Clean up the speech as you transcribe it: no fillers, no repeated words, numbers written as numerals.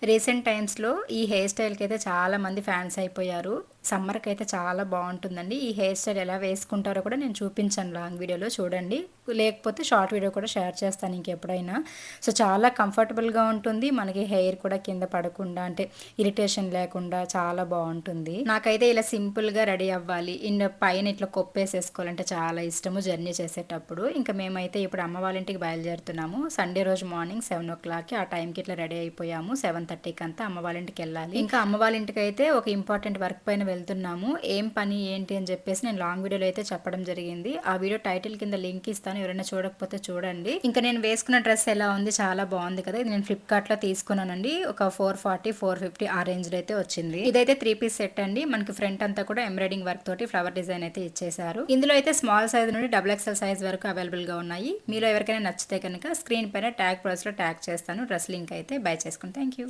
Recent టైమ్స్‌లో ఈ hair స్టైల్‌కి అయితే చాలా మంది ఫ్యాన్స్ అయిపోయారు. సమ్మర్‌కి అయితే చాలా బావుంటుందండి. ఈ హెయిర్ స్టైల్ ఎలా వేసుకుంటారో కూడా నేను చూపించాను లాంగ్ వీడియోలో చూడండి. లేకపోతే షార్ట్ వీడియో కూడా షేర్ చేస్తాను ఇంకెప్పుడైనా. సో, చాలా కంఫర్టబుల్‌గా ఉంటుంది. మనకి హెయిర్ కూడా కింద పడకుండా అంటే ఇరిటేషన్ లేకుండా చాలా బావుంటుంది. నాకైతే ఇలా సింపుల్‌గా రెడీ అవ్వాలి. పైన ఇట్లా కొప్పేసేసుకోవాలంటే చాలా ఇష్టము జర్నీ చేసేటప్పుడు. ఇంక మేమైతే ఇప్పుడు అమ్మ వాళ్ళ ఇంటికి బయలుదేరుతున్నాము. సండే రోజు మార్నింగ్ 7:00కి ఆ టైంకి ఇట్లా రెడీ అయిపోయాము. 7:30కి అంతా అమ్మ వాళ్ళ ఇంటికి వెళ్ళాలి. ఇంకా అమ్మ వాళ్ళ ఇంటికి అయితే ఒక ఇంపార్టెంట్ వర్క్ పైన వెళ్తున్నాము. ఏం పని ఏంటి అని చెప్పేసి నేను లాంగ్ వీడియోలో అయితే చెప్పడం జరిగింది. ఆ వీడియో టైటిల్ కింద లింక్ ఇస్తాను. ఎవరైనా చూడకపోతే చూడండి. ఇంకా నేను వేసుకున్న డ్రెస్ ఎలా ఉంది, చాలా బాగుంది కదా. ఇది నేను ఫ్లిప్కార్ట్ లో తీసుకున్నానండి. ఒక 440, 450 ఆ రేంజ్ లో అయితే వచ్చింది. ఇదైతే 3 పీస్ సెట్ అండి. మనకి ఫ్రంట్ అంతా కూడా ఎంబ్రాయిడింగ్ వర్క్ తోటి ఫ్లవర్ డిజైన్ అయితే ఇచ్చేసారు. ఇందులో అయితే స్మాల్ సైజ్ నుండి XXL సైజ్ వరకు అవైలబుల్ గా ఉన్నాయి. మీలో ఎవరికైనా నచ్చితే కనుక స్క్రీన్ పైన ట్యాగ్ ప్రైస్ లో ట్యాగ్ చేస్తాను. డ్రెస్ లింక్ అయితే బై చేసుకోండి. Thank you.